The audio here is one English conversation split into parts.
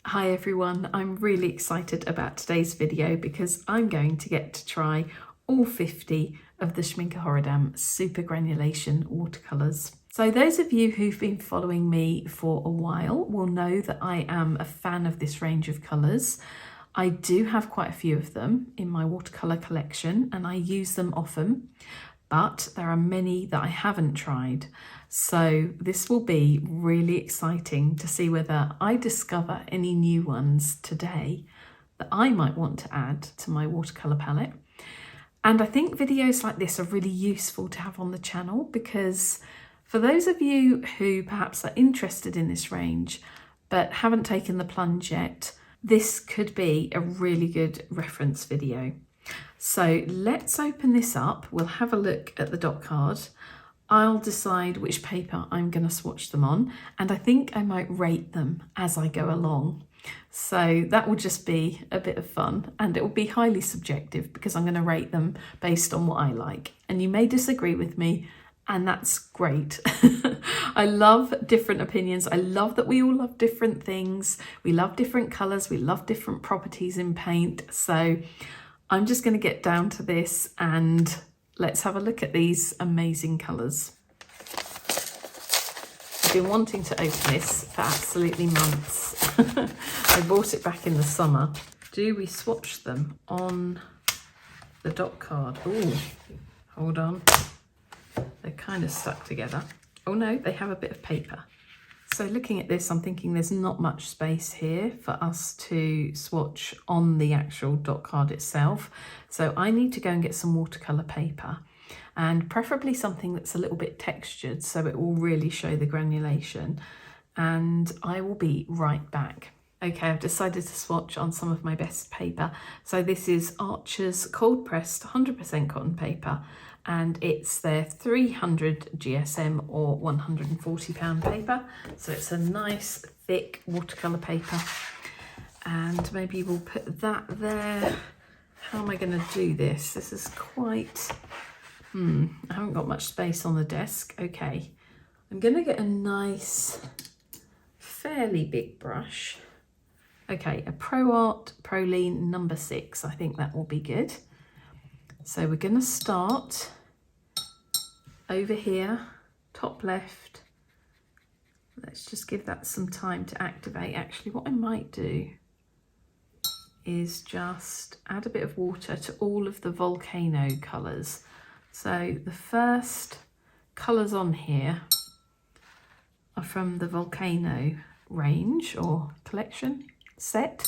Hi everyone, I'm really excited about today's video because I'm going to get to try all 50 of the Schmincke Horadam Supergranulation watercolours. So those of you who've been following me for a while will know that I am a fan of this range of colours. I do have quite a few of them in my watercolour collection and I use them often, but there are many that I haven't tried. So this will be really exciting to see whether I discover any new ones today that I might want to add to my watercolour palette. And I think videos like this are really useful to have on the channel because for those of you who perhaps are interested in this range but haven't taken the plunge yet, this could be a really good reference video. So let's open this up. We'll have a look at the dot card. I'll decide which paper I'm going to swatch them on, and I think I might rate them as I go along. So that will just be a bit of fun, and it will be highly subjective because I'm going to rate them based on what I like. And you may disagree with me, and that's great. I love different opinions. I love that we all love different things. We love different colours. We love different properties in paint. So I'm just going to get down to this and let's have a look at these amazing colours. I've been wanting to open this for absolutely months. I bought it back in the summer. Do we swatch them on the dot card? Oh, hold on. They're kind of stuck together. Oh no, they have a bit of paper. So looking at this, I'm thinking there's not much space here for us to swatch on the actual dot card itself. So I need to go and get some watercolour paper and preferably something that's a little bit textured so it will really show the granulation. And I will be right back. Okay, I've decided to swatch on some of my best paper. So this is Archer's cold pressed 100% cotton paper, and it's their 300 GSM or 140 pound paper. So it's a nice thick watercolour paper, and maybe we'll put that there. How am I going to do this? This is quite, I haven't got much space on the desk. Okay, I'm going to get a nice, fairly big brush. Okay, a Pro Art Proline number 6. I think that will be good. So we're going to start over here, top left. Let's just give that some time to activate. Actually, what I might do is just add a bit of water to all of the volcano colours. So the first colours on here are from the volcano range or collection set.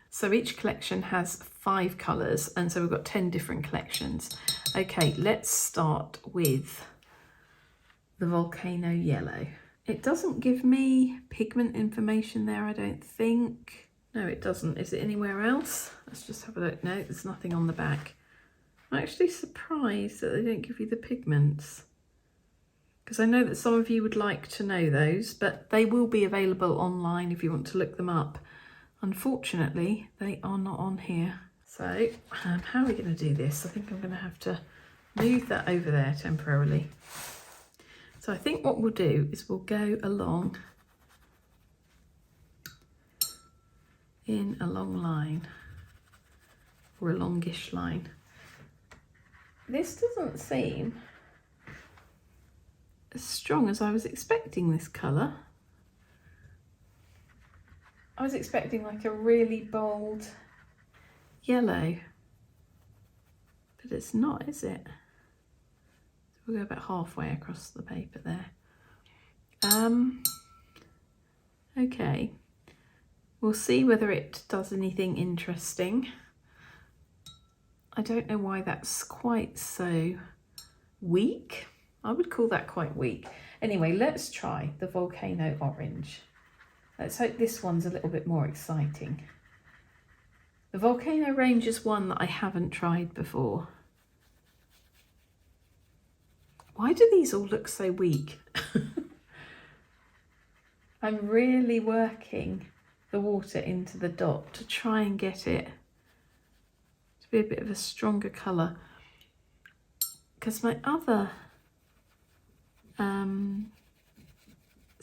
So each collection has 5 colours, and so we've got 10 different collections. Okay, let's start with the volcano yellow. It doesn't give me pigment information there, I don't think. No, it doesn't. Is it anywhere else? Let's just have a look. No, there's nothing on the back. I'm actually surprised that they don't give you the pigments, because I know that some of you would like to know those, but they will be available online if you want to look them up. Unfortunately, they are not on here. So how are we going to do this? I think I'm going to have to move that over there temporarily. So I think what we'll do is we'll go along in a long line, or a longish line. This doesn't seem as strong as I was expecting this colour. I was expecting like a really bold yellow, but it's not, is it? So we'll go about halfway across the paper there. Okay, we'll see whether it does anything interesting. I don't know why that's quite so weak. I would call that quite weak. Anyway, let's try the volcano orange. Let's hope this one's a little bit more exciting. The volcano range is one that I haven't tried before. Why do these all look so weak? I'm really working the water into the dot to try and get it to be a bit of a stronger colour, because my other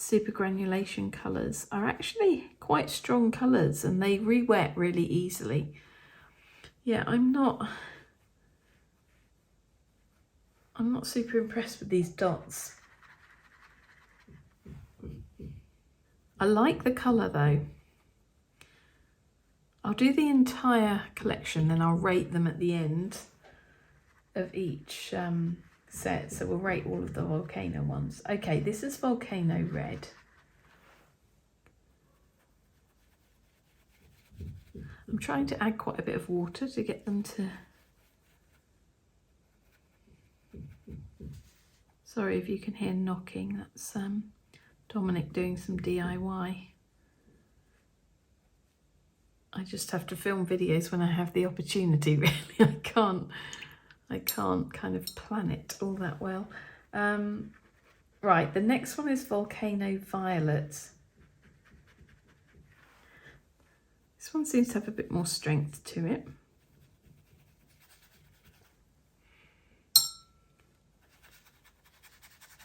Supergranulation colours are actually quite strong colours and they re-wet really easily. Yeah, I'm not super impressed with these dots. I like the colour though. I'll do the entire collection, then I'll rate them at the end of each set. So we'll rate all of the volcano ones. Okay, this is volcano red. I'm trying to add quite a bit of water to get them to... Sorry if you can hear knocking, that's Dominic doing some DIY. I just have to film videos when I have the opportunity, really. I can't kind of plan it all that well. Right, the next one is Volcano Violet. This one seems to have a bit more strength to it.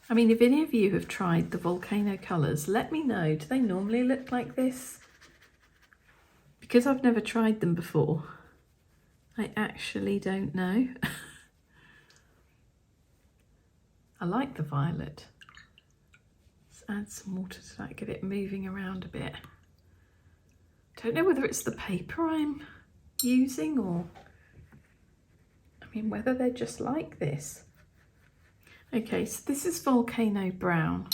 I mean, if any of you have tried the volcano colours, let me know. Do they normally look like this? Because I've never tried them before, I actually don't know. I like the violet. Let's add some water to that, get it moving around a bit. Don't know whether it's the paper I'm using or, I mean, whether they're just like this. Okay, so this is Volcano Brown.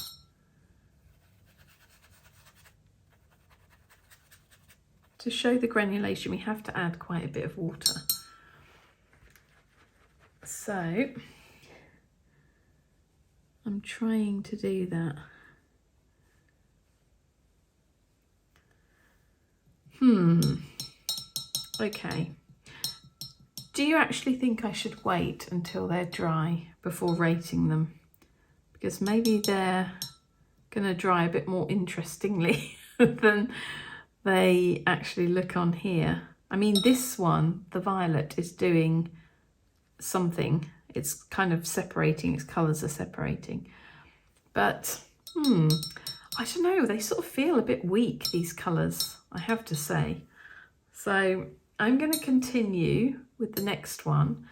To show the granulation, we have to add quite a bit of water. So I'm trying to do that. Okay. Do you actually think I should wait until they're dry before rating them? Because maybe they're going to dry a bit more interestingly than they actually look on here. I mean, this one, the violet, is doing something. It's kind of separating, its colours are separating. But, I don't know, they sort of feel a bit weak, these colours, I have to say. So I'm going to continue with the next one.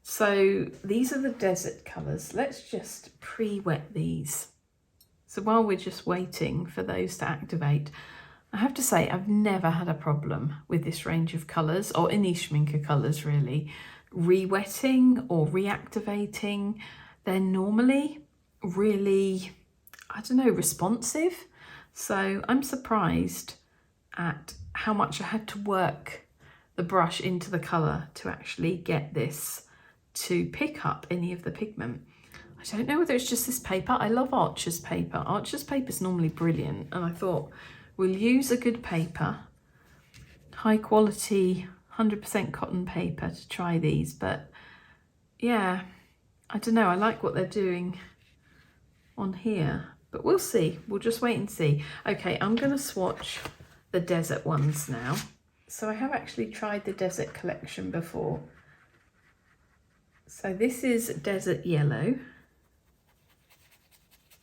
So these are the desert colours. Let's just pre-wet these. So while we're just waiting for those to activate, I have to say I've never had a problem with this range of colours, or any Schmincke colours really, re-wetting or reactivating. They're normally really, I don't know, responsive. So I'm surprised at how much I had to work the brush into the colour to actually get this to pick up any of the pigment. I don't know whether it's just this paper. I love Archer's paper. Archer's paper is normally brilliant, and I thought we'll use a good paper, high quality 100% cotton paper to try these. But yeah, I don't know, I like what they're doing on here, but we'll see. We'll just wait and see. Okay, I'm going to swatch the desert ones now. So I have actually tried the desert collection before. So this is Desert Yellow.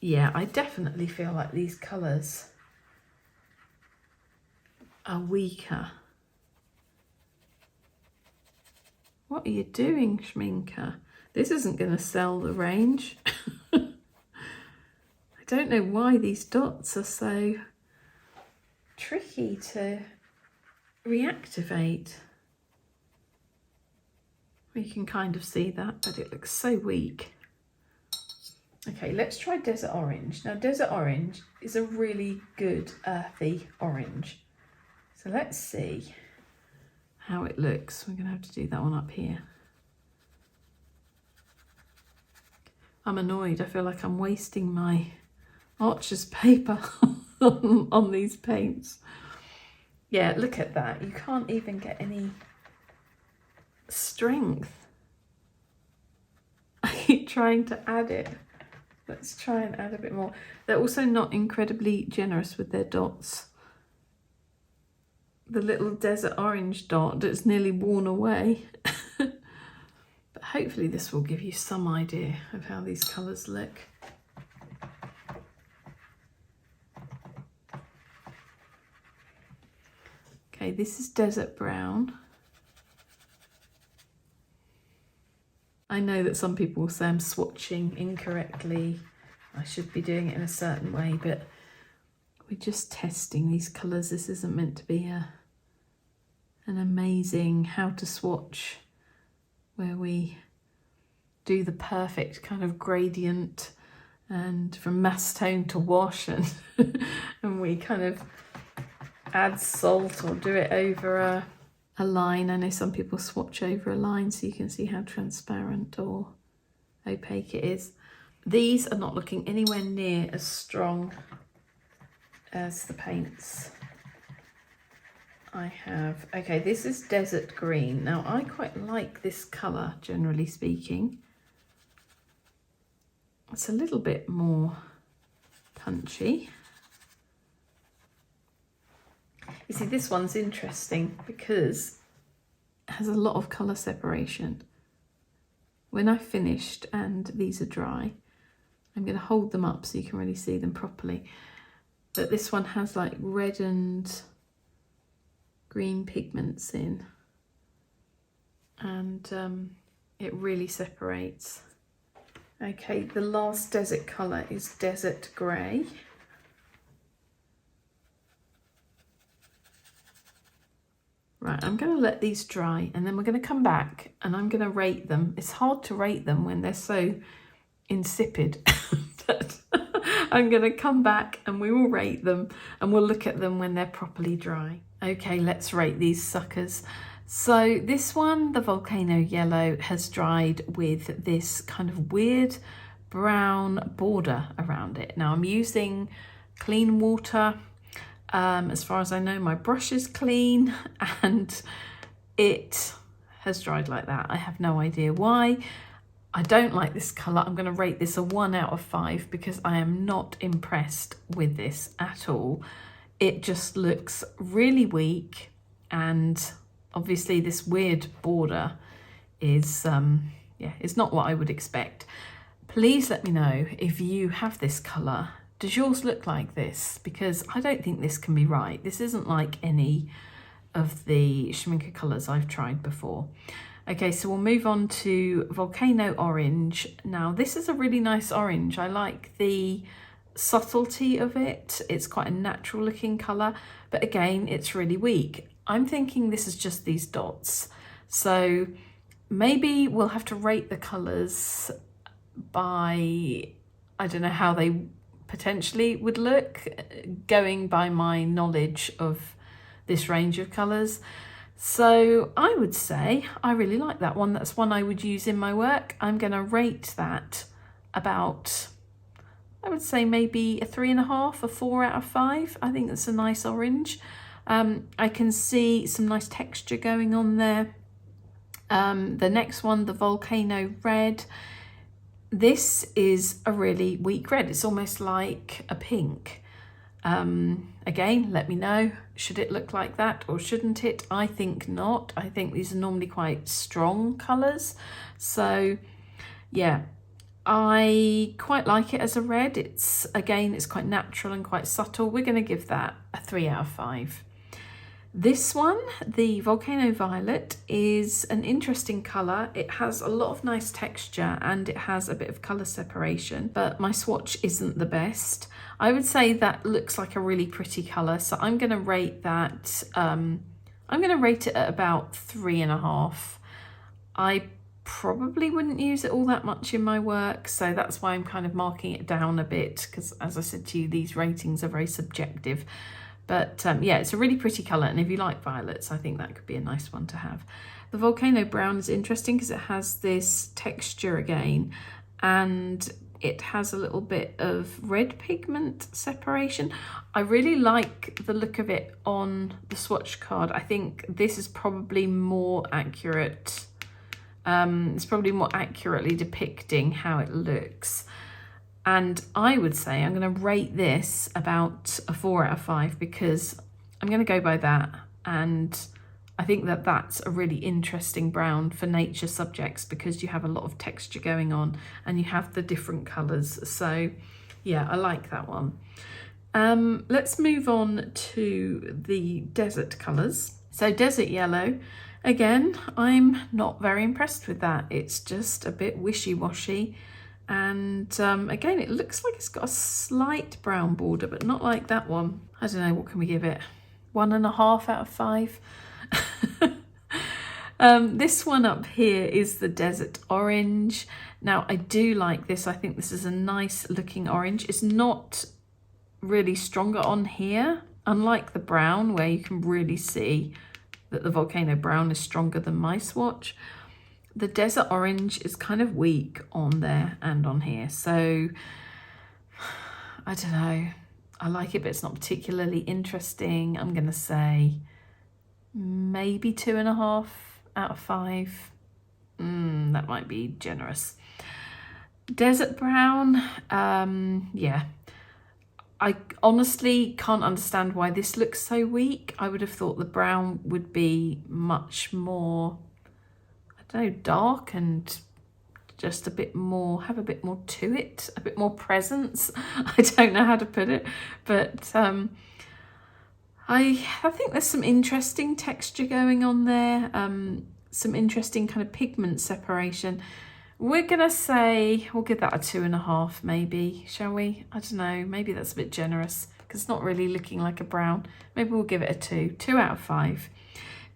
Yeah, I definitely feel like these colours are weaker. What are you doing, Schmincke? This isn't going to sell the range. I don't know why these dots are so tricky to reactivate. You can kind of see that, but it looks so weak. Okay, let's try Desert Orange. Now, Desert Orange is a really good earthy orange. So let's see how it looks. We're going to have to do that one up here. I'm annoyed. I feel like I'm wasting my Archer's paper on these paints. Yeah, look at that. You can't even get any strength. I keep trying to add it. Let's try and add a bit more. They're also not incredibly generous with their dots. The little desert orange dot that's nearly worn away. But hopefully this will give you some idea of how these colours look. Okay, this is Desert Brown. I know that some people will say I'm swatching incorrectly. I should be doing it in a certain way, but we're just testing these colours. This isn't meant to be an amazing how to swatch where we do the perfect kind of gradient and from mass tone to wash and and we kind of add salt or do it over a line. I know some people swatch over a line so you can see how transparent or opaque it is. These are not looking anywhere near as strong as the paints I have. Okay, this is Desert Green. Now I quite like this colour, generally speaking. It's a little bit more punchy. You see, this one's interesting because it has a lot of colour separation. When I've finished and these are dry, I'm going to hold them up so you can really see them properly. But this one has like red and green pigments in, and it really separates. Okay, the last desert colour is Desert Grey. Right, I'm going to let these dry and then we're going to come back and I'm going to rate them. It's hard to rate them when they're so insipid, but I'm going to come back and we will rate them and we'll look at them when they're properly dry. Okay, let's rate these suckers. So this one, the Volcano Yellow, has dried with this kind of weird brown border around it. Now I'm using clean water. As far as I know, my brush is clean and it has dried like that. I have no idea why. I don't like this colour. I'm going to rate this a 1 out of 5 because I am not impressed with this at all. It just looks really weak, and obviously this weird border is, it's not what I would expect. Please let me know if you have this colour. Does yours look like this? Because I don't think this can be right. This isn't like any of the Schmincke colours I've tried before. Okay, so we'll move on to Volcano Orange. Now this is a really nice orange. I like the subtlety of it. It's quite a natural looking colour, but again, it's really weak. I'm thinking this is just these dots. So maybe we'll have to rate the colours by, I don't know how they potentially would look, going by my knowledge of this range of colours. So I would say I really like that one. That's one I would use in my work. I'm going to rate that about, I would say maybe a 3.5, a 4 out of 5. I think that's a nice orange. I can see some nice texture going on there. The next one, the Volcano Red. This is a really weak red. It's almost like a pink. Again, let me know, should it look like that or shouldn't it? I think not. I think these are normally quite strong colours. So yeah, I quite like it as a red. It's quite natural and quite subtle. We're going to give that a 3 out of 5. This one, the Volcano Violet, is an interesting colour. It has a lot of nice texture and it has a bit of colour separation, but my swatch isn't the best. I would say that looks like a really pretty colour, so I'm going to rate that, I'm going to rate it at about 3.5. I probably wouldn't use it all that much in my work, so that's why I'm kind of marking it down a bit, because as I said to you, these ratings are very subjective. But yeah, it's a really pretty colour, and if you like violets, I think that could be a nice one to have. The Volcano Brown is interesting because it has this texture again, and it has a little bit of red pigment separation. I really like the look of it on the swatch card. I think this is probably more accurate. It's probably more accurately depicting how it looks. And I would say I'm going to rate this about a 4 out of 5 because I'm going to go by that. And I think that that's a really interesting brown for nature subjects because you have a lot of texture going on and you have the different colours. So yeah, I like that one. Let's move on to the desert colours. So desert yellow, again, I'm not very impressed with that. It's just a bit wishy-washy. And again, it looks like it's got a slight brown border, but not like that one. I don't know, what can we give it? 1.5 out of 5. This one up here is the desert orange. Now, I do like this. I think this is a nice looking orange. It's not really stronger on here, unlike the brown, where you can really see that the volcano brown is stronger than my swatch. The desert orange is kind of weak on there and on here, so I don't know. I like it, but it's not particularly interesting. I'm gonna say maybe 2.5 out of 5. That might be generous. Desert brown, yeah. I honestly can't understand why this looks so weak. I would have thought the brown would be much more, I don't know, dark and just a bit more, have a bit more to it, a bit more presence. I don't know how to put it, but I think there's some interesting texture going on there, some interesting kind of pigment separation. We're gonna say, we'll give that a 2.5 maybe, shall we? I don't know, maybe that's a bit generous because it's not really looking like a brown. Maybe we'll give it a 2 out of 5.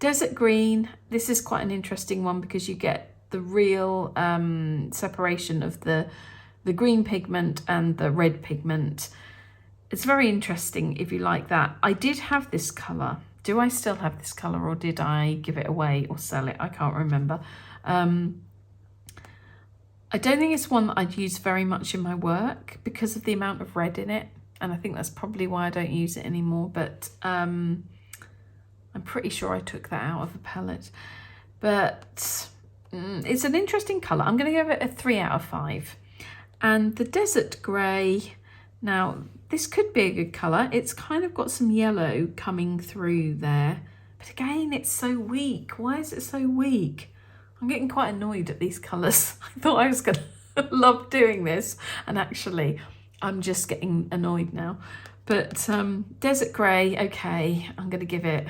Desert green, this is quite an interesting one because you get the real separation of the green pigment and the red pigment. It's very interesting if you like that. I did have this colour. Do I still have this colour, or did I give it away or sell it? I can't remember. I don't think it's one that I'd use very much in my work because of the amount of red in it. And I think that's probably why I don't use it anymore. But I'm pretty sure I took that out of the palette. But it's an interesting colour. I'm going to give it a 3 out of 5. And the desert grey, now this could be a good colour. It's kind of got some yellow coming through there. But again, it's so weak. Why is it so weak? I'm getting quite annoyed at these colours. I thought I was going to love doing this, and actually I'm just getting annoyed now. But desert grey, okay, I'm going to give it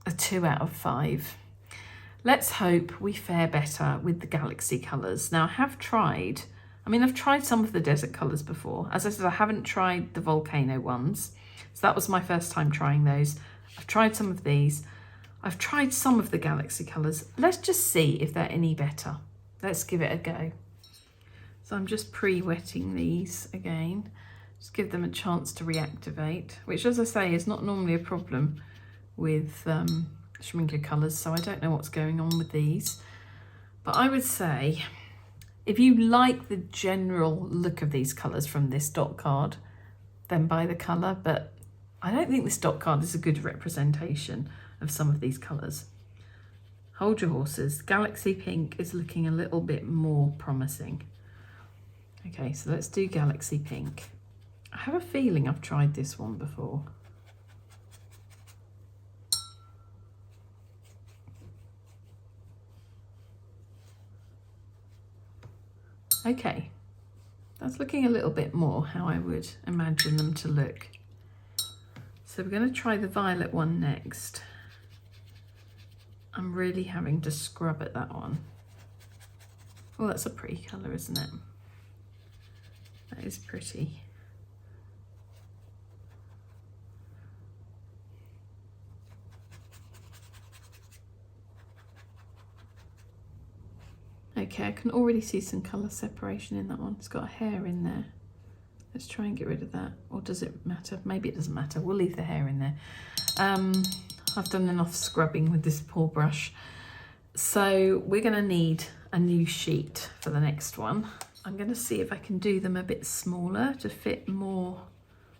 a 2 out of 5. Let's hope we fare better with the galaxy colours. Now, I've tried some of the desert colours before. As I said, I haven't tried the volcano ones, so that was my first time trying those. I've tried some of these. I've tried some of the galaxy colours. Let's just see if they're any better. Let's give it a go. So I'm just pre-wetting these again. Just give them a chance to reactivate, which, as I say, is not normally a problem with Schmincke colours, so I don't know what's going on with these. But I would say, if you like the general look of these colours from this dot card, then buy the colour. But I don't think this dot card is a good representation of some of these colours. Hold your horses. Galaxy pink is looking a little bit more promising. Okay, so let's do galaxy pink. I have a feeling I've tried this one before. Okay, that's looking a little bit more how I would imagine them to look. So we're going to try the violet one next. I'm really having to scrub at that one. Oh, that's a pretty colour, isn't it? That is pretty. Okay, I can already see some colour separation in that one. It's got a hair in there. Let's try and get rid of that. Or does it matter? Maybe it doesn't matter. We'll leave the hair in there. I've done enough scrubbing with this poor brush. So we're going to need a new sheet for the next one. I'm going to see if I can do them a bit smaller to fit more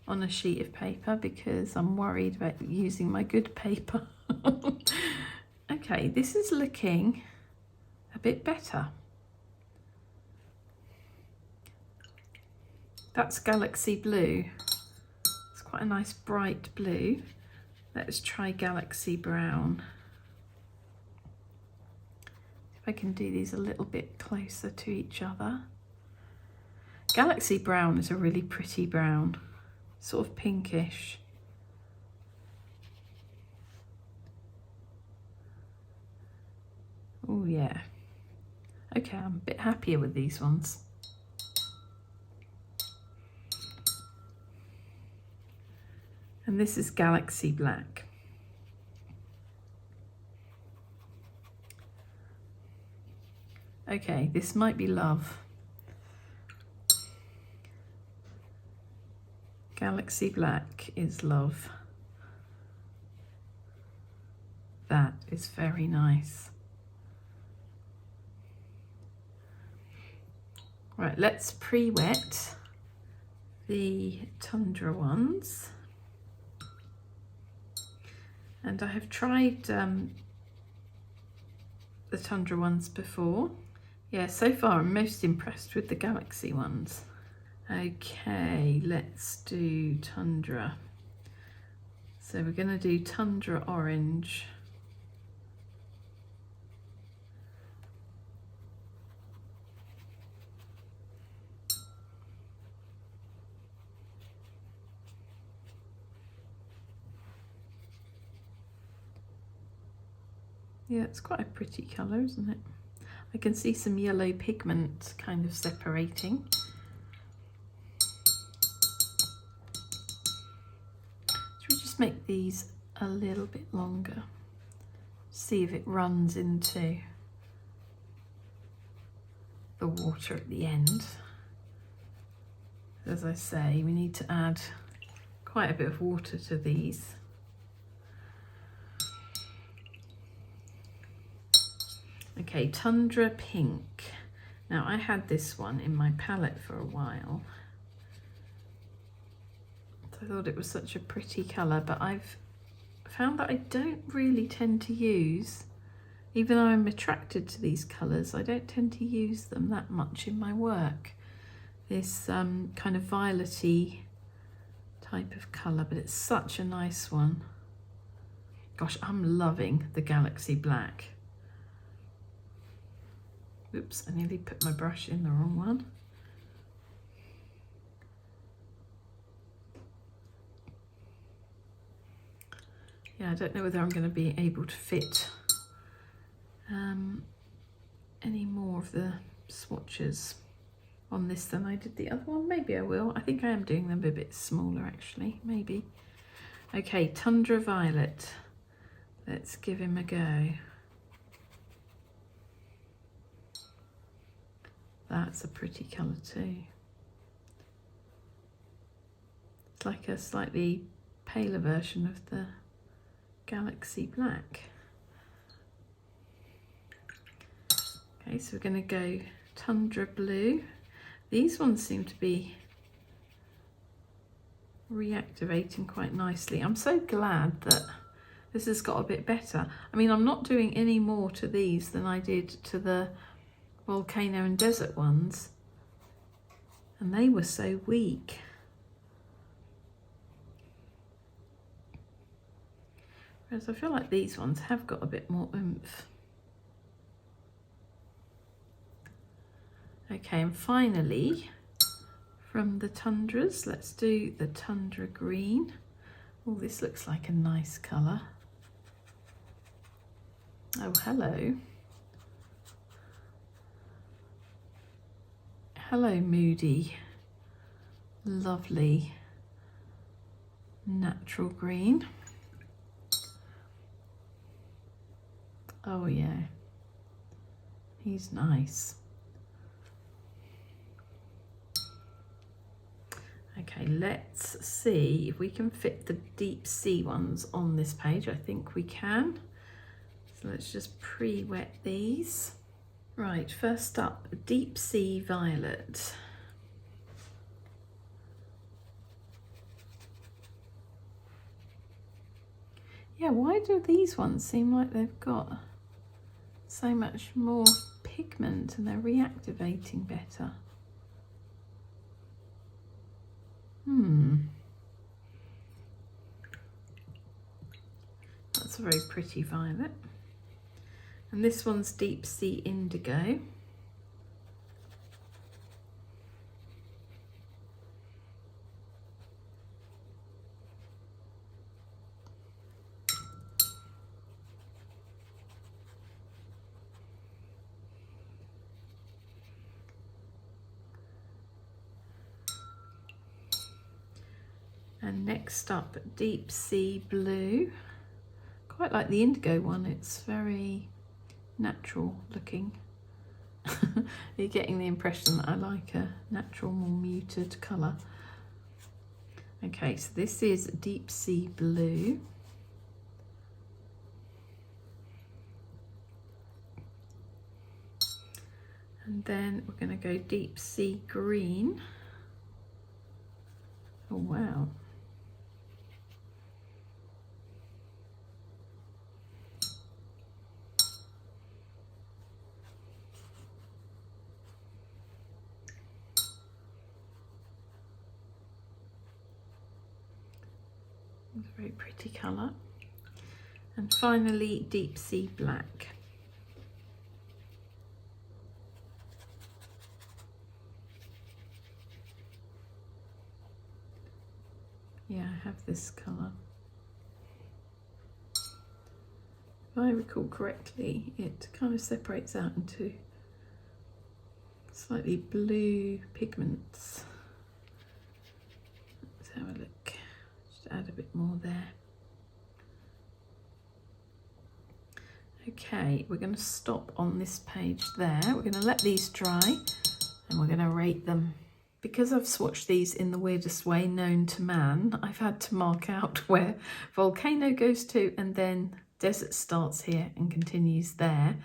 on a sheet of paper, because I'm worried about using my good paper. Okay, this is looking a bit better. That's galaxy blue. It's quite a nice bright blue. Let's try galaxy brown. If I can do these a little bit closer to each other. Galaxy brown is a really pretty brown, sort of pinkish. Oh yeah. Okay, I'm a bit happier with these ones. And this is Galaxy Black. Okay, this might be love. Galaxy Black is love. That is very nice. Right, let's pre-wet the Tundra ones. And I have tried the Tundra ones before. Yeah, so far I'm most impressed with the Galaxy ones. Okay, let's do Tundra. So we're going to do Tundra Orange. Yeah, it's quite a pretty colour, isn't it? I can see some yellow pigment kind of separating. Should we just make these a little bit longer? See if it runs into the water at the end. As I say, we need to add quite a bit of water to these. Okay, Tundra Pink. Now I had this one in my palette for a while. I thought it was such a pretty colour, but I've found that I don't really tend to use, even though I'm attracted to these colours, I don't tend to use them that much in my work. This kind of violet-y type of colour, but it's such a nice one. Gosh, I'm loving the Galaxy Black. Oops, I nearly put my brush in the wrong one. Yeah, I don't know whether I'm going to be able to fit any more of the swatches on this than I did the other one. Maybe I will. I think I am doing them a bit smaller actually, maybe. Okay, Tundra Violet. Let's give him a go. That's a pretty colour too. It's like a slightly paler version of the Galaxy Black. Okay, so we're going to go Tundra Blue. These ones seem to be reactivating quite nicely. I'm so glad that this has got a bit better. I mean, I'm not doing any more to these than I did to the volcano and desert ones, and they were so weak. Whereas I feel like these ones have got a bit more oomph. Okay, and finally, from the Tundras, let's do the Tundra Green. Oh, this looks like a nice colour. Oh, hello. Hello, moody, lovely, natural green. Oh yeah, he's nice. Okay, let's see if we can fit the deep sea ones on this page. I think we can. So let's just pre-wet these. Right, first up, Deep Sea Violet. Yeah, why do these ones seem like they've got so much more pigment and they're reactivating better? That's a very pretty violet. And this one's Deep Sea Indigo. next up, deep sea blue. Quite like the indigo one, it's very natural looking. You're getting the impression that I like a natural, more muted colour. Okay, so this is deep sea blue. And then we're going to go deep sea green. Oh wow. It's a very pretty colour. And finally, deep sea black. Yeah, I have this colour. If I recall correctly, it kind of separates out into slightly blue pigments. Let's have a look. Just add a bit more there. Okay, we're going to stop on this page there. We're going to let these dry and we're going to rate them. Because I've swatched these in the weirdest way known to man, I've had to mark out where volcano goes to and then desert starts here and continues there.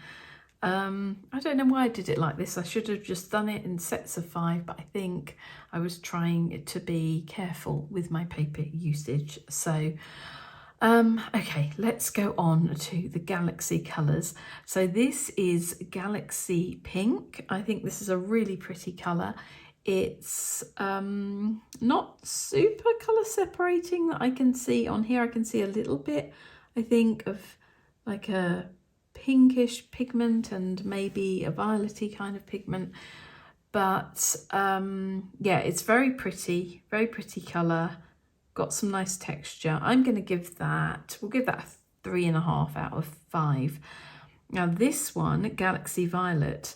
I don't know why I did it like this. I should have just done it in sets of 5, but I think I was trying to be careful with my paper usage. So, okay, let's go on to the Galaxy colours. So this is Galaxy Pink. I think this is a really pretty colour. It's not super colour separating that I can see on here. I can see a little bit, I think, of like a pinkish pigment and maybe a violety kind of pigment. But yeah, it's very pretty colour. Got some nice texture. I'm going to give that, we'll give that a 3.5 out of 5. Now this one, Galaxy Violet,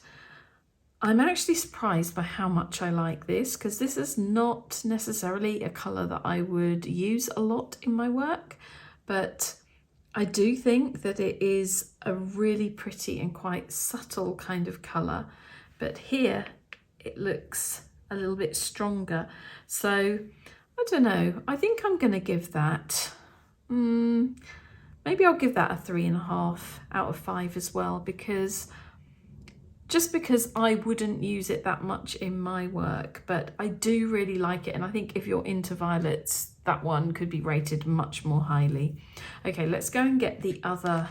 I'm actually surprised by how much I like this, because this is not necessarily a colour that I would use a lot in my work, but I do think that it is a really pretty and quite subtle kind of colour. But here it looks a little bit stronger. So I don't know, I think I'm going to give that, maybe I'll give that a 3.5 out of 5 as well, because I wouldn't use it that much in my work, but I do really like it. And I think if you're into violets, that one could be rated much more highly. Okay, let's go and get the other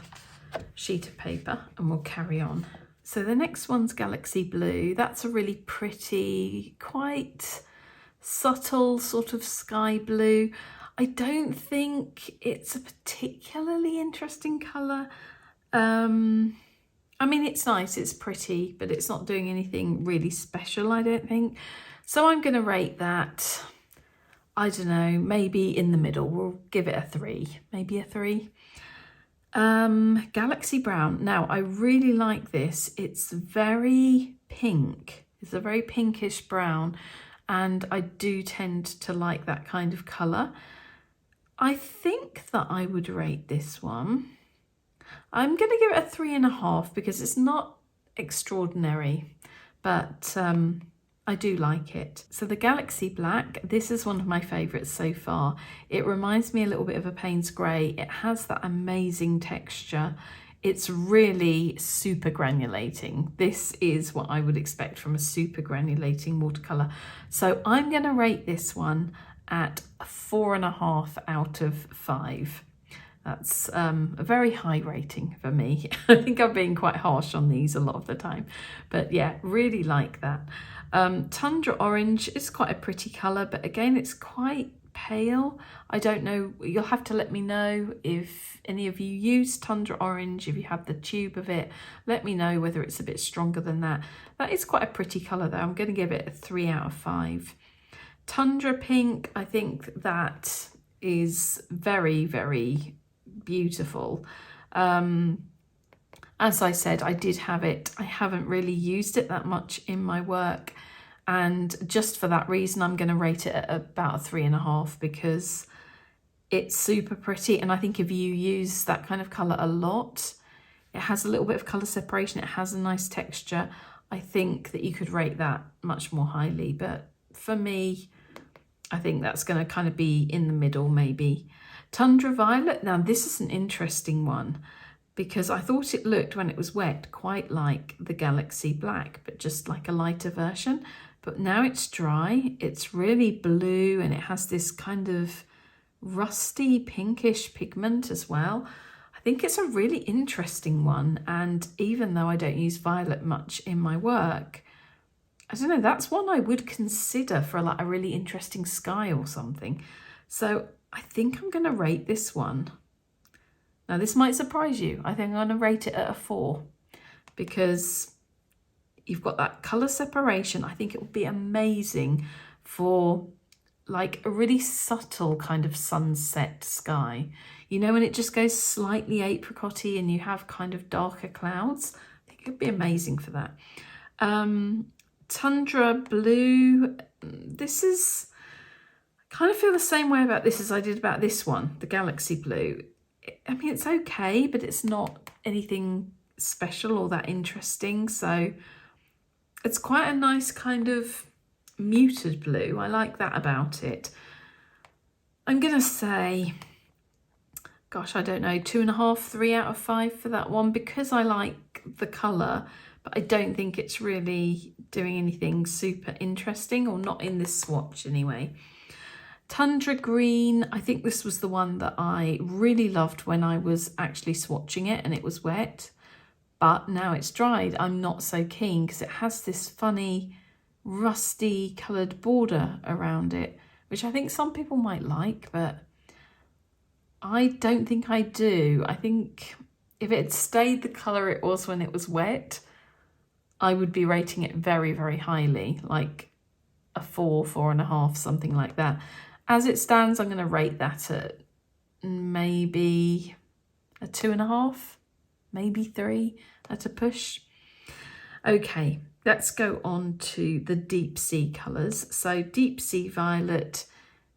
sheet of paper and we'll carry on. So the next one's Galaxy Blue. That's a really pretty, quite subtle sort of sky blue. I don't think it's a particularly interesting colour. I mean, it's nice, it's pretty, but it's not doing anything really special, I don't think. So I'm going to rate that, I don't know, maybe in the middle. We'll give it a 3, maybe a 3. Galaxy Brown. Now, I really like this. It's very pink. It's a very pinkish brown, and I do tend to like that kind of colour. I think that I would rate this one, I'm going to give it a 3.5 because it's not extraordinary, but I do like it. So the Galaxy Black, this is one of my favourites so far. It reminds me a little bit of a Payne's Grey. It has that amazing texture. It's really super granulating. This is what I would expect from a super granulating watercolour. So I'm going to rate this one at a 4.5 out of 5. That's a very high rating for me. I think I'm being quite harsh on these a lot of the time. But yeah, really like that. Tundra Orange is quite a pretty colour, but again, it's quite pale. I don't know, you'll have to let me know if any of you use Tundra Orange, if you have the tube of it. Let me know whether it's a bit stronger than that. That is quite a pretty colour though. I'm going to give it a 3 out of 5. Tundra Pink, I think that is very, very beautiful. As I said, I did have it. I haven't really used it that much in my work, and just for that reason I'm going to rate it at about a 3.5 because It's super pretty, and I think if you use that kind of colour a lot, it has a little bit of colour separation, it has a nice texture. I think that you could rate that much more highly, but for me, I think that's going to kind of be in the middle maybe. Tundra Violet, now this is an interesting one because I thought it looked, when it was wet, quite like the Galaxy Black, but just like a lighter version. But now it's dry, it's really blue, and it has this kind of rusty pinkish pigment as well. I think it's a really interesting one, and even though I don't use violet much in my work, I don't know, that's one I would consider for like a really interesting sky or something. So I think I'm going to rate this one. Now this might surprise you. I think I'm going to rate it at a 4 because you've got that colour separation. I think it would be amazing for like a really subtle kind of sunset sky. You know, when it just goes slightly apricot-y and you have kind of darker clouds. I think it would be amazing for that. Tundra Blue, this is, I kind of feel the same way about this as I did about this one, the Galaxy Blue. I mean, it's okay, but it's not anything special or that interesting. So it's quite a nice kind of muted blue. I like that about it. I'm going to say, gosh, I don't know, 2.5, 3 out of 5 for that one because I like the colour, but I don't think it's really doing anything super interesting, or not in this swatch anyway. Tundra Green, I think this was the one that I really loved when I was actually swatching it and it was wet, but now it's dried, I'm not so keen because it has this funny rusty coloured border around it, which I think some people might like, but I don't think I do. I think if it had stayed the colour it was when it was wet, I would be rating it very, very highly, like a 4, 4.5, something like that. As it stands, I'm going to rate that at maybe a 2.5, maybe 3 at a push. Okay, let's go on to the deep sea colours. So deep sea violet,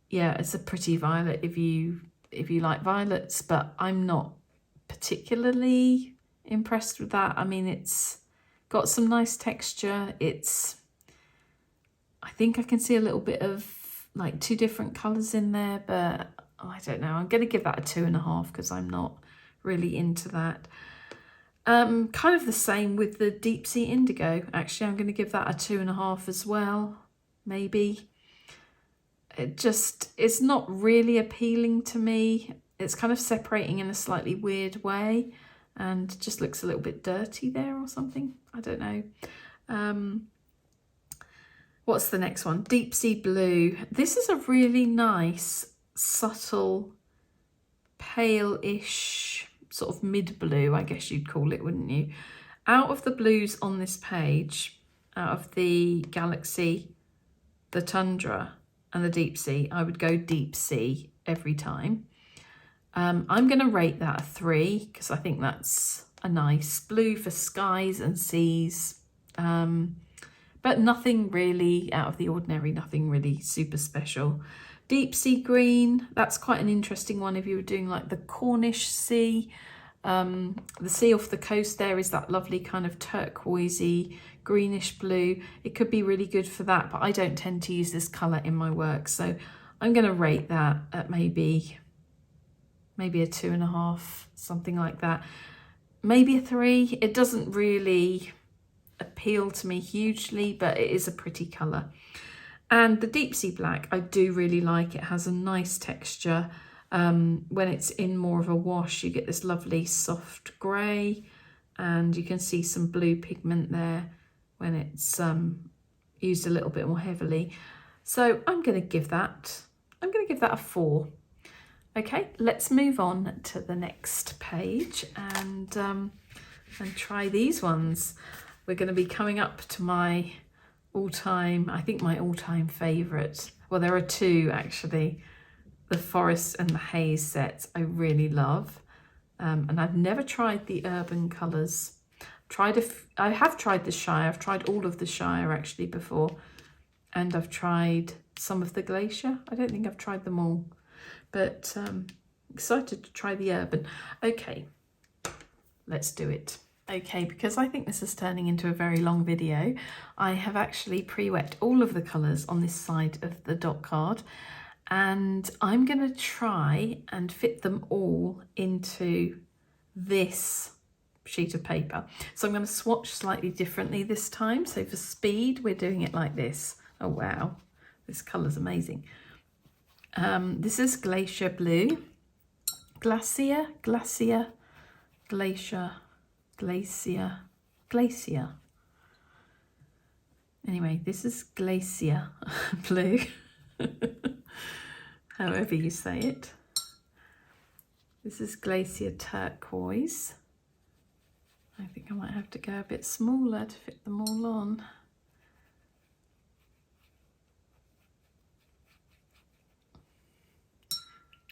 yeah, it's a pretty violet if you like violets, but I'm not particularly impressed with that. I mean, it's got some nice texture. I think I can see a little bit of like 2 different colours in there, but I don't know. I'm going to give that a 2.5 because I'm not really into that. Kind of the same with the deep sea indigo. Actually, I'm going to give that a 2.5 as well, maybe. It's not really appealing to me. It's kind of separating in a slightly weird way and just looks a little bit dirty there or something. I don't know. What's the next one? Deep Sea Blue. This is a really nice, subtle, pale-ish, sort of mid-blue, I guess you'd call it, wouldn't you? Out of the blues on this page, out of the Galaxy, the Tundra, and the Deep Sea, I would go Deep Sea every time. I'm going to rate that a 3 because I think that's a nice blue for skies and seas. But nothing really out of the ordinary, nothing really super special. Deep Sea Green, that's quite an interesting one if you were doing like the Cornish Sea. The sea off the coast there is that lovely kind of turquoisey, greenish blue. It could be really good for that, but I don't tend to use this colour in my work. So I'm going to rate that at maybe a 2.5, something like that. Maybe a 3. It doesn't really appeal to me hugely, but it is a pretty colour. And the Deep Sea Black, I do really like. It has a nice texture. When it's in more of a wash, you get this lovely soft grey, and you can see some blue pigment there when it's used a little bit more heavily. So I'm going to give that a 4. Okay, let's move on to the next page and try these ones. We're going to be coming up to my all-time favourite. Well, there are 2 actually. The Forest and the Haze sets I really love. And I've never tried the Urban colours. I have tried the Shire. I've tried all of the Shire actually before. And I've tried some of the Glacier. I don't think I've tried them all. but excited to try the urban. Okay, let's do it. Okay, because I think this is turning into a very long video, I have actually pre-wet all of the colours on this side of the dot card, and I'm going to try and fit them all into this sheet of paper. So I'm going to swatch slightly differently this time. So for speed, we're doing it like this. Oh wow, this colour's amazing. This is Glacier Blue. Glacier, Glacier, Glacier, Glacier, Glacier. Anyway, this is Glacier Blue, however you say it. This is Glacier Turquoise. I think I might have to go a bit smaller to fit them all on.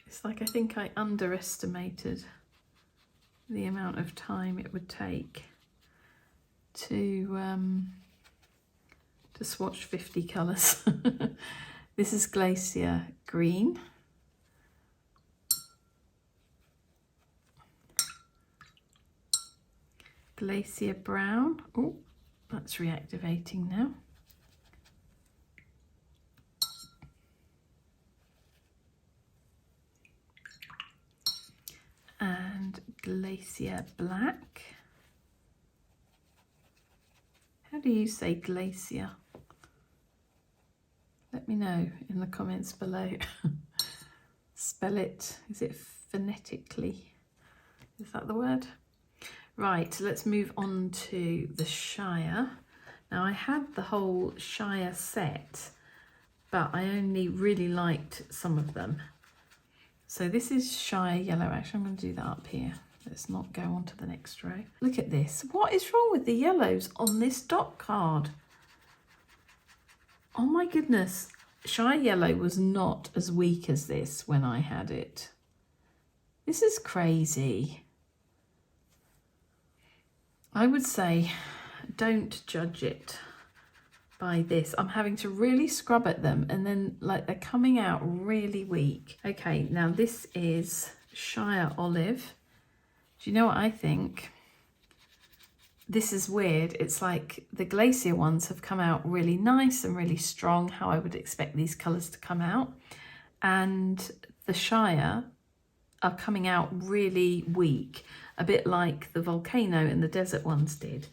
It's like I think I underestimated the amount of time it would take to swatch 50 colours. This is Glacier Green. Glacier Brown. Oh, that's reactivating now. And Glacier Black. How do you say glacier? Let me know in the comments below. Spell it. Is it phonetically? Is that the word? Right, let's move on to the Shire. Now I had the whole Shire set, but I only really liked some of them. So this is Shire Yellow. Actually, I'm going to do that up here. Let's not go on to the next row. Look at this. What is wrong with the yellows on this dot card? Oh my goodness. Shire Yellow was not as weak as this when I had it. This is crazy. I would say don't judge it by this. I'm having to really scrub at them and then like they're coming out really weak. Okay, now this is Shire Olive. Do you know what I think? This is weird. It's like the Glacier ones have come out really nice and really strong, how I would expect these colours to come out. And the Shire are coming out really weak, a bit like the volcano and the desert ones did.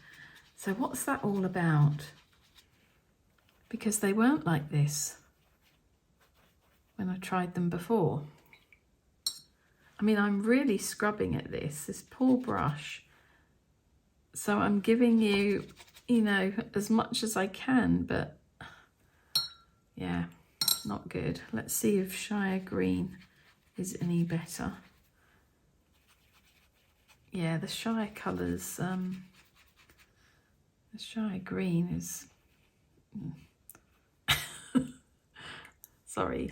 So what's that all about? Because they weren't like this when I tried them before. I mean, I'm really scrubbing at this poor brush. So I'm giving you, you know, as much as I can, but yeah, not good. Let's see if Shire Green is any better. Yeah, the Shire colours, the Shire Green is... Sorry,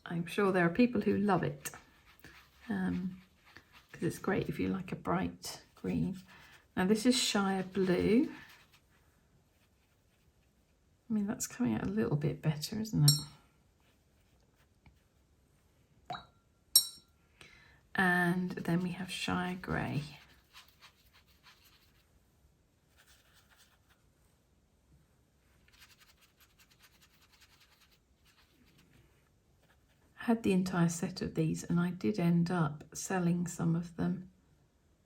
I'm sure there are people who love it. Because it's great if you like a bright green. Now this is Shire Blue. I mean, that's coming out a little bit better, isn't it? And then we have Shire Grey. I had the entire set of these and I did end up selling some of them.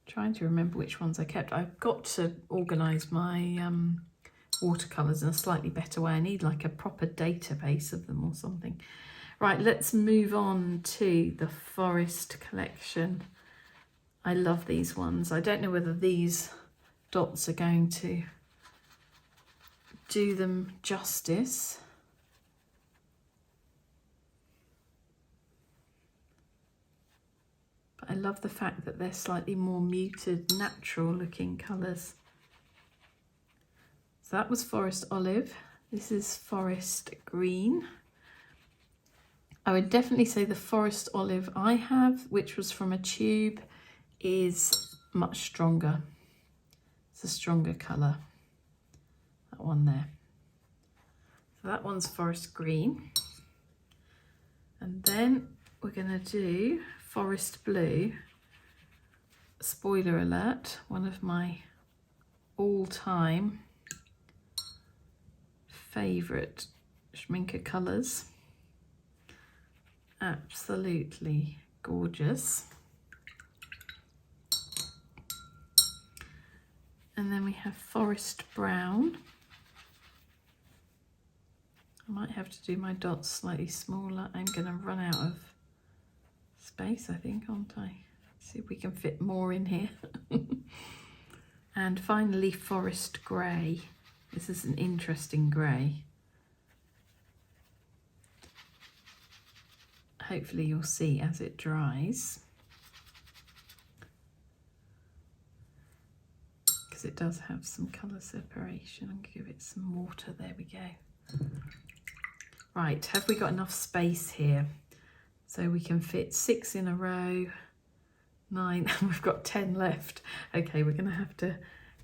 Trying to remember which ones I kept. I've got to organise my watercolours in a slightly better way. I need like a proper database of them or something. Right, let's move on to the Forest collection. I love these ones. I don't know whether these dots are going to do them justice. But I love the fact that they're slightly more muted, natural looking colours. So that was Forest Olive. This is Forest Green. I would definitely say the Forest Olive I have, which was from a tube, is much stronger. It's a stronger colour, that one there. So that one's Forest Green. And then we're going to do Forest Blue. Spoiler alert, one of my all-time favourite Schmincke colours. Absolutely gorgeous. And then we have Forest Brown. I might have to do my dots slightly smaller. I'm going to run out of space, I think, aren't I? See if we can fit more in here. And finally, Forest Grey. This is an interesting grey. Hopefully you'll see as it dries, because it does have some colour separation. I'm going to give it some water. There we go. Right, have we got enough space here? So we can fit 6 in a row, 9, and we've got 10 left. Okay, we're going to have to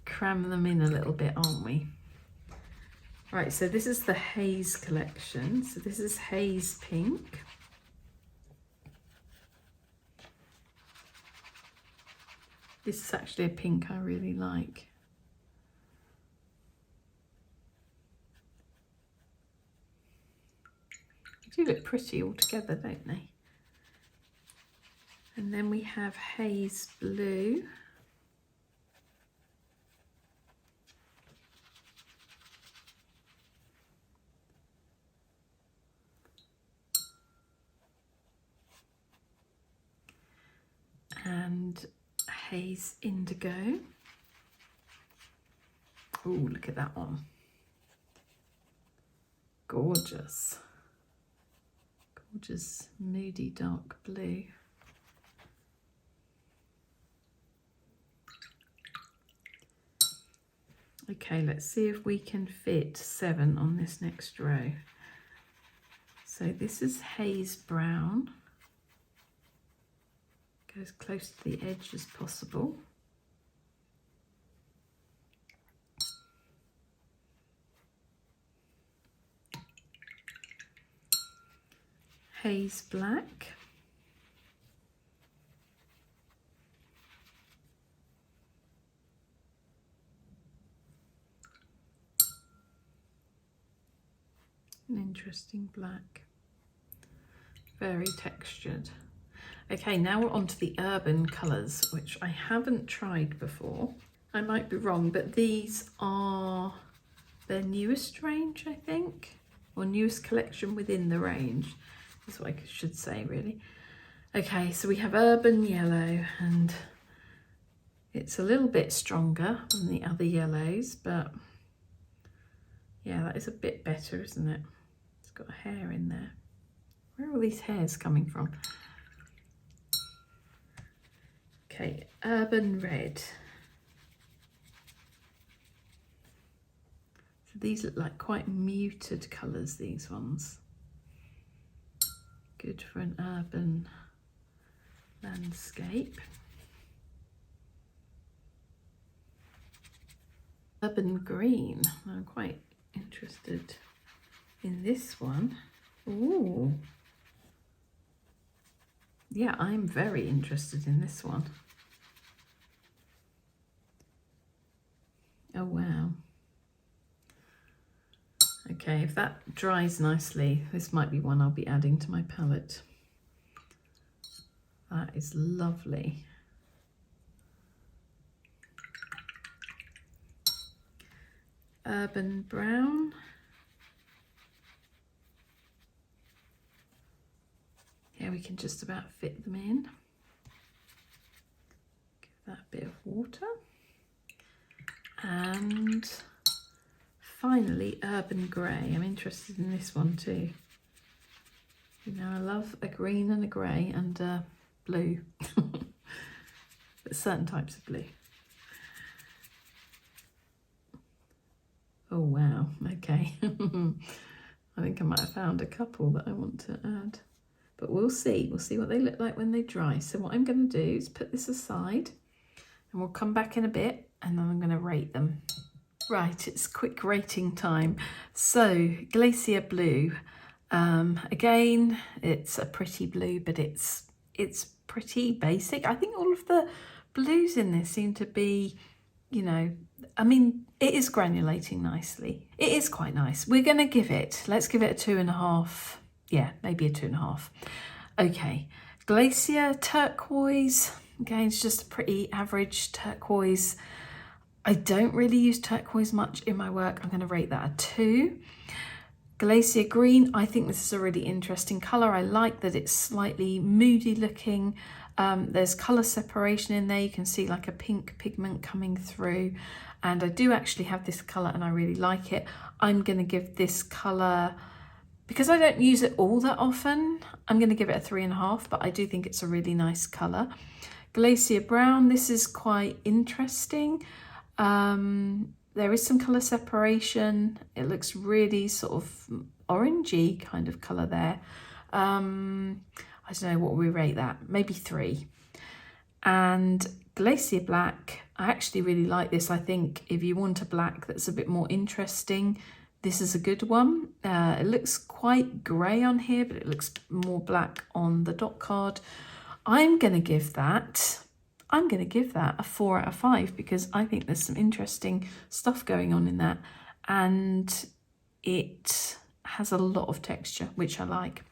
cram them in a little bit, aren't we? Right, so this is the Haze collection. So this is Haze Pink. This is actually a pink I really like. They do look pretty all together, don't they? And then we have Haze Blue. And Haze Indigo. Oh, look at that one. Gorgeous. Gorgeous, moody dark blue. Okay, let's see if we can fit 7 on this next row. So this is Haze Brown. Go as close to the edge as possible. Haze Black. An interesting black. Very textured. Okay, now we're on to the urban colours, which I haven't tried before. I might be wrong, but these are their newest range, I think, or newest collection within the range. That's what I should say, really. Okay, so we have Urban Yellow, and it's a little bit stronger than the other yellows, but yeah, that is a bit better, isn't it? It's got a hair in there. Where are all these hairs coming from? Okay, Urban Red. So these look like quite muted colours, these ones. Good for an urban landscape. Urban Green. I'm quite interested in this one. Ooh. Yeah, I'm very interested in this one. Oh, wow. Okay, if that dries nicely, this might be one I'll be adding to my palette. That is lovely. Urban Brown. Yeah, we can just about fit them in. Give that a bit of water. And finally, Urban Grey. I'm interested in this one too. You know, I love a green and a grey and a blue. But certain types of blue. Oh, wow. Okay. I think I might have found a couple that I want to add. But we'll see. We'll see what they look like when they dry. So what I'm going to do is put this aside and we'll come back in a bit and then I'm going to rate them. Right, it's quick rating time. So, Glacier Blue. Again, it's a pretty blue, but it's pretty basic. I think all of the blues in this seem to be, you know, I mean, it is granulating nicely. It is quite nice. We're going to give it, let's give it a 2.5. Yeah, maybe a 2.5. Okay, Glacier turquoise. Again, it's just a pretty average turquoise. I don't really use turquoise much in my work. I'm going to rate that a 2. Glacier green, I think this is a really interesting colour. I like that it's slightly moody looking. There's colour separation in there. You can see like a pink pigment coming through. And I do actually have this colour and I really like it. I'm going to give this colour, because I don't use it all that often, I'm going to give it a 3.5, but I do think it's a really nice colour. Glacier brown, this is quite interesting. There is some colour separation. It looks really sort of orangey kind of colour there. I don't know what we rate that, maybe 3. And Glacier black, I actually really like this. I think if you want a black that's a bit more interesting, this is a good one. It looks quite grey on here, but it looks more black on the dot card. I'm going to give that a 4 out of 5 because I think there's some interesting stuff going on in that, and it has a lot of texture, which I like.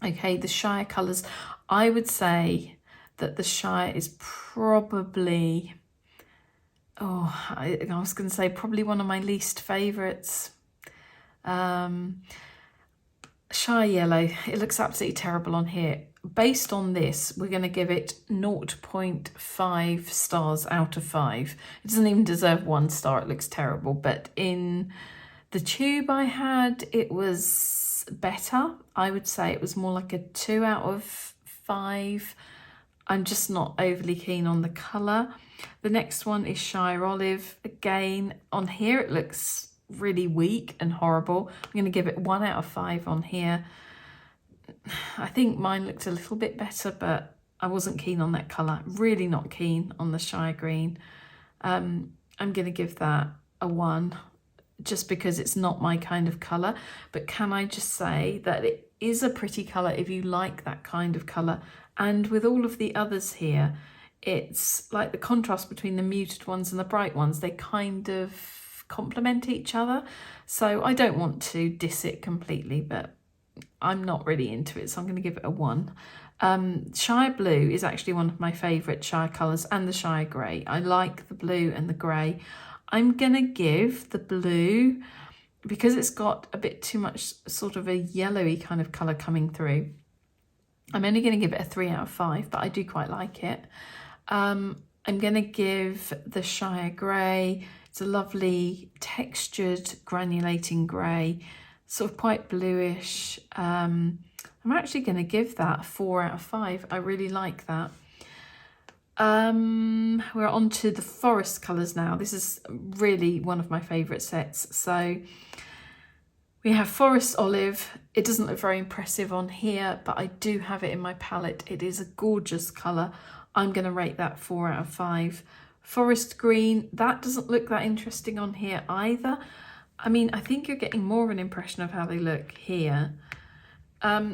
Okay, the Shire colours, I would say that the Shire is probably, I was going to say probably one of my least favourites. Shire yellow, it looks absolutely terrible on here. Based on this, we're going to give it 0.5 stars out of 5. It doesn't even deserve 1 star, it looks terrible. But in the tube I had, it was better. I would say it was more like a 2 out of 5. I'm just not overly keen on the colour. The next one is Shire olive. Again, on here it looks really weak and horrible. I'm going to give it 1 out of 5 on here. I think mine looked a little bit better, but I wasn't keen on that colour. Really not keen on the Shire green. I'm going to give that a 1 just because it's not my kind of colour. But can I just say that it is a pretty colour if you like that kind of colour. And with all of the others here, it's like the contrast between the muted ones and the bright ones. They kind of complement each other. So I don't want to diss it completely, but I'm not really into it, so I'm going to give it a 1. Shire blue is actually one of my favourite Shire colours, and the Shire grey. I like the blue and the grey. I'm going to give the blue, because it's got a bit too much sort of a yellowy kind of colour coming through, I'm only going to give it a 3 out of 5, but I do quite like it. I'm going to give the Shire grey, it's a lovely textured granulating grey, sort of quite bluish. I'm actually going to give that a 4 out of 5. I really like that. We're on to the forest colours now. This is really one of my favourite sets. So we have forest olive. It doesn't look very impressive on here, but I do have it in my palette. It is a gorgeous colour. I'm going to rate that 4 out of 5. Forest green, that doesn't look that interesting on here either. I mean, I think you're getting more of an impression of how they look here.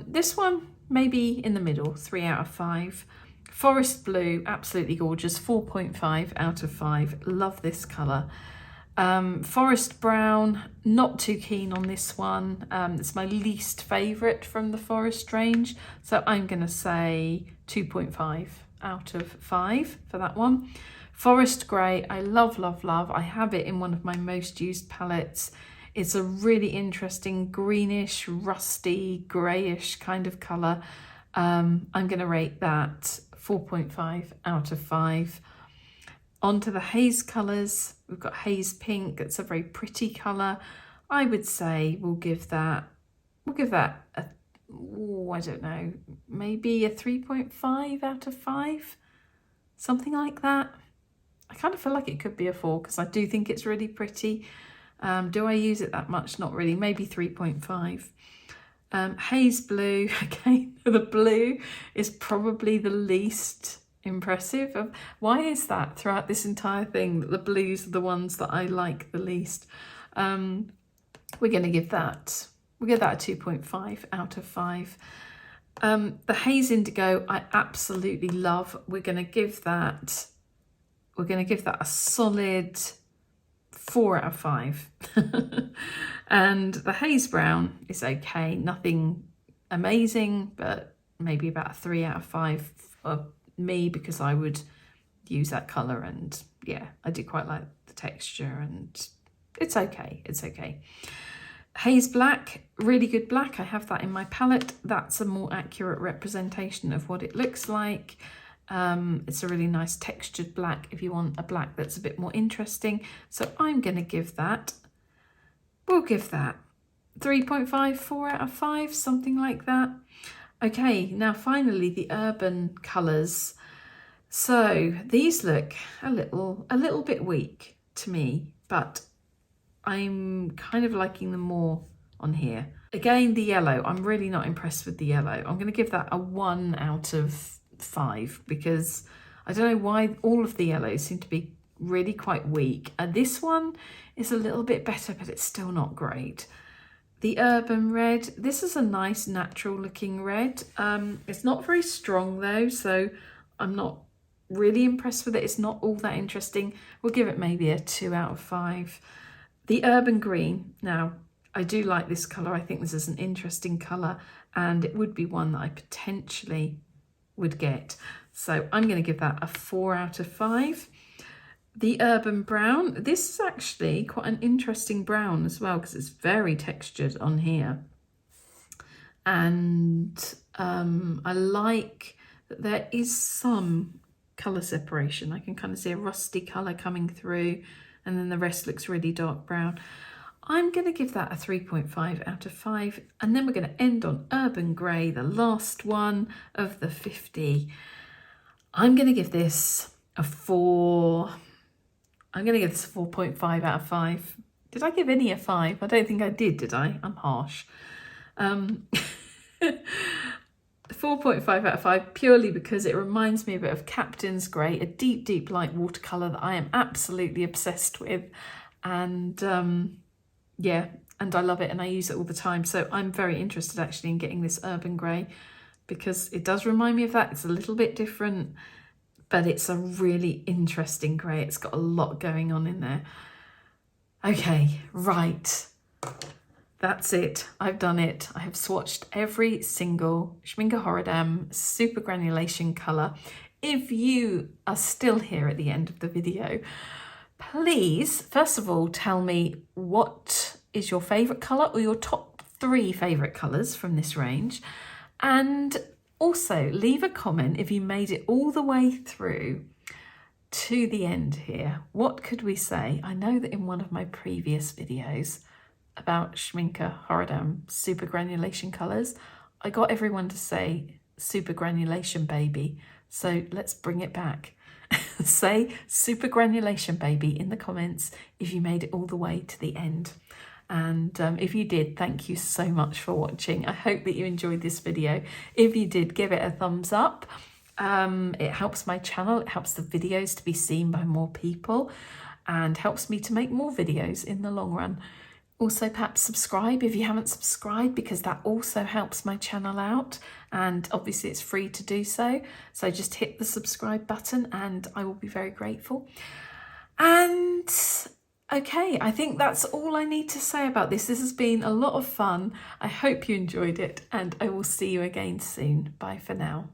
This one, maybe in the middle, 3 out of 5. Forest blue, absolutely gorgeous, 4.5 out of 5. Love this colour. Forest brown, not too keen on this one. It's my least favourite from the forest range. So I'm going to say 2.5 out of 5 for that one. Forest grey, I love, love, love. I have it in one of my most used palettes. It's a really interesting greenish, rusty, greyish kind of colour. I'm going to rate that 4.5 out of 5. On to the haze colours. We've got haze pink. It's a very pretty colour. I would say we'll give that a, I don't know, maybe a 3.5 out of 5. Something like that. I kind of feel like it could be a 4 because I do think it's really pretty. Do I use it that much? Not really, maybe 3.5. Haze blue, again, the blue is probably the least impressive. Why is that throughout this entire thing that the blues are the ones that I like the least? We're going to give that We'll give that a 2.5 out of 5. The Haze Indigo I absolutely love. We're going to give that a solid 4 out of 5. And the Haze Brown is okay, nothing amazing, but maybe about a 3 out of 5 for me, because I would use that colour, and yeah, I do quite like the texture, and it's okay, it's okay. Haze Black, really good black. I have that in my palette. That's a more accurate representation of what it looks like. It's a really nice textured black if you want a black that's a bit more interesting. So I'm going to give that, we'll give that 3.5, 4 out of 5, something like that. Okay, now finally the urban colours. So these look a little bit weak to me, but I'm kind of liking them more on here. Again, the yellow, I'm really not impressed with the yellow. I'm going to give that a 1 out of 5 because I don't know why all of the yellows seem to be really quite weak. And this one is a little bit better, but it's still not great. The urban red, this is a nice natural looking red. It's not very strong though, so I'm not really impressed with it. It's not all that interesting. We'll give it maybe a 2 out of 5. The urban green, now I do like this colour. I think this is an interesting colour, and it would be one that I potentially would get. So I'm going to give that a 4 out of 5. The urban brown, this is actually quite an interesting brown as well, because it's very textured on here. And I like that there is some colour separation. I can kind of see a rusty colour coming through, and then the rest looks really dark brown. I'm going to give that a 3.5 out of 5. And then we're going to end on urban grey, the last one of the 50. I'm going to give this a 4. I'm going to give this a 4.5 out of 5. Did I give any a 5? I don't think I did I? I'm harsh. 4.5 out of 5, purely because it reminds me a bit of Captain's Grey, a deep, deep light watercolour that I am absolutely obsessed with. And yeah, and I love it and I use it all the time. So I'm very interested actually in getting this urban grey, because it does remind me of that. It's a little bit different, but it's a really interesting grey. It's got a lot going on in there. Okay, right. That's it. I've done it. I have swatched every single Schmincke Horadam Supergranulation colour. If you are still here at the end of the video, please, first of all, tell me what is your favourite colour or your top 3 favourite colours from this range. And also leave a comment if you made it all the way through to the end here. What could we say? I know that in one of my previous videos about Schmincke Horadam Supergranulation colours, I got everyone to say Supergranulation baby. So let's bring it back. Say Supergranulation baby in the comments if you made it all the way to the end. And if you did, thank you so much for watching. I hope that you enjoyed this video. If you did, give it a thumbs up. It helps my channel, it helps the videos to be seen by more people, and helps me to make more videos in the long run. Also, perhaps subscribe if you haven't subscribed, because that also helps my channel out, and obviously it's free to do so. So just hit the subscribe button and I will be very grateful. And okay, I think that's all I need to say about this. This has been a lot of fun. I hope you enjoyed it, and I will see you again soon. Bye for now.